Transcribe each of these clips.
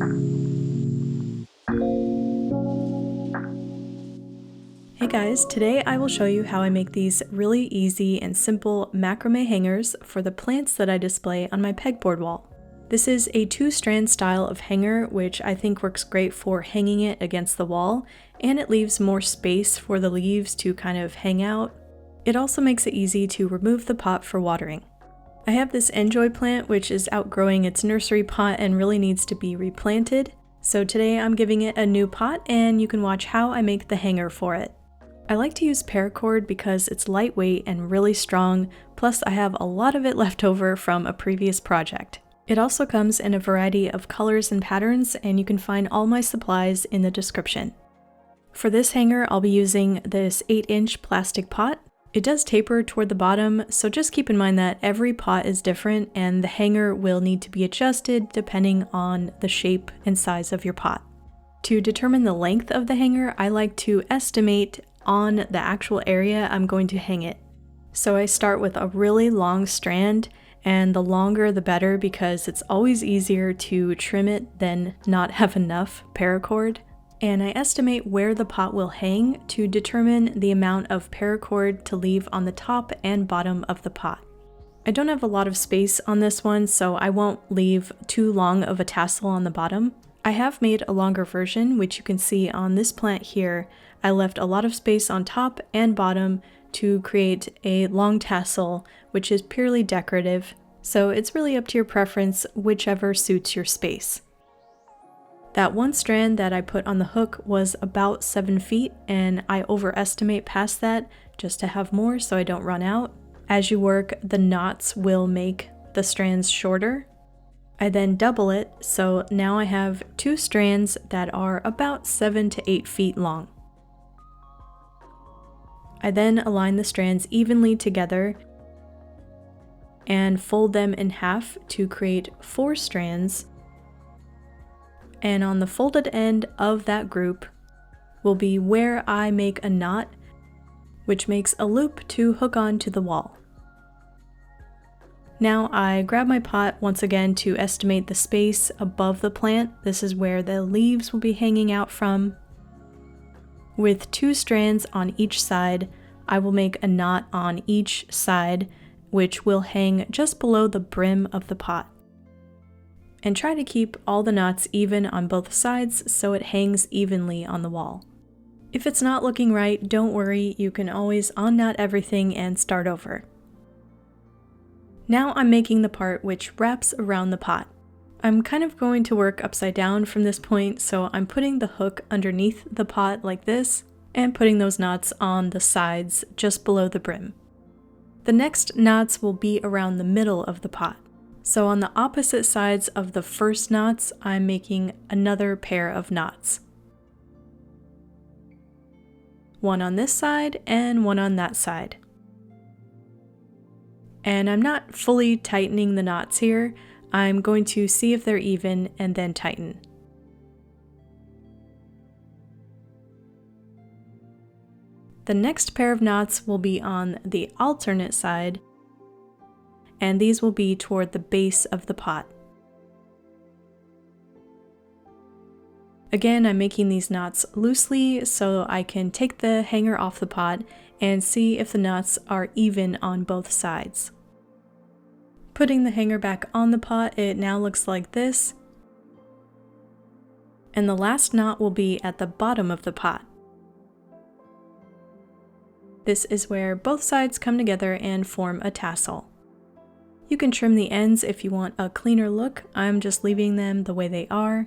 Hey guys, today I will show you how I make these really easy and simple macrame hangers for the plants that I display on my pegboard wall. This is a 2-strand style of hanger, which I think works great for hanging it against the wall, and it leaves more space for the leaves to kind of hang out. It also makes it easy to remove the pot for watering. I have this enjoy plant which is outgrowing its nursery pot and really needs to be replanted, so today I'm giving it a new pot and you can watch how I make the hanger for it. I like to use paracord because it's lightweight and really strong, plus I have a lot of it left over from a previous project. It also comes in a variety of colors and patterns, and you can find all my supplies in the description. For this hanger, I'll be using this 8-inch plastic pot. It does taper toward the bottom, so just keep in mind that every pot is different and the hanger will need to be adjusted depending on the shape and size of your pot. To determine the length of the hanger, I like to estimate on the actual area I'm going to hang it. So I start with a really long strand, and the longer the better because it's always easier to trim it than not have enough paracord. And I estimate where the pot will hang to determine the amount of paracord to leave on the top and bottom of the pot. I don't have a lot of space on this one, so I won't leave too long of a tassel on the bottom. I have made a longer version, which you can see on this plant here. I left a lot of space on top and bottom to create a long tassel, which is purely decorative, so it's really up to your preference, whichever suits your space. That one strand that I put on the hook was about 7 feet, and I overestimate past that just to have more so I don't run out. As you work, the knots will make the strands shorter. I then double it, so now I have 2 strands that are about 7 to 8 feet long. I then align the strands evenly together and fold them in half to create 4 strands. And on the folded end of that group will be where I make a knot, which makes a loop to hook on to the wall. Now I grab my pot once again to estimate the space above the plant. This is where the leaves will be hanging out from. With 2 strands on each side, I will make a knot on each side, which will hang just below the brim of the pot. And try to keep all the knots even on both sides so it hangs evenly on the wall. If it's not looking right, don't worry, you can always unknot everything and start over. Now I'm making the part which wraps around the pot. I'm kind of going to work upside down from this point, so I'm putting the hook underneath the pot like this, and putting those knots on the sides just below the brim. The next knots will be around the middle of the pot. So on the opposite sides of the first knots, I'm making another pair of knots. One on this side and one on that side. And I'm not fully tightening the knots here. I'm going to see if they're even and then tighten. The next pair of knots will be on the alternate side, and these will be toward the base of the pot. Again, I'm making these knots loosely so I can take the hanger off the pot and see if the knots are even on both sides. Putting the hanger back on the pot, it now looks like this. And the last knot will be at the bottom of the pot. This is where both sides come together and form a tassel. You can trim the ends if you want a cleaner look. I'm just leaving them the way they are.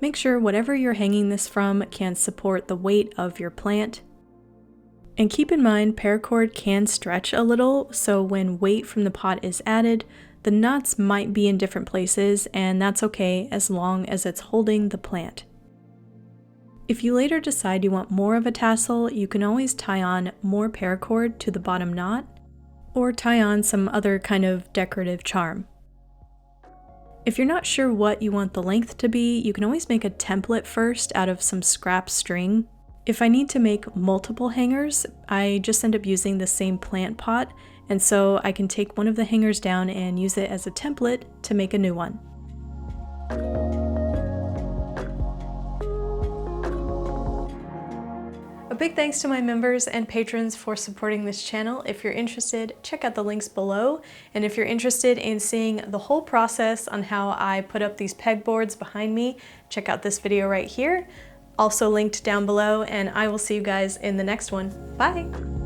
Make sure whatever you're hanging this from can support the weight of your plant. And keep in mind, paracord can stretch a little, so when weight from the pot is added, the knots might be in different places, and that's okay as long as it's holding the plant. If you later decide you want more of a tassel, you can always tie on more paracord to the bottom knot, or tie on some other kind of decorative charm. If you're not sure what you want the length to be, you can always make a template first out of some scrap string. If I need to make multiple hangers, I just end up using the same plant pot, and so I can take one of the hangers down and use it as a template to make a new one. big thanks to my members and patrons for supporting this channel. If you're interested, check out the links below. And if you're interested in seeing the whole process on how I put up these pegboards behind me, check out this video right here. Also linked down below, and I will see you guys in the next one. Bye!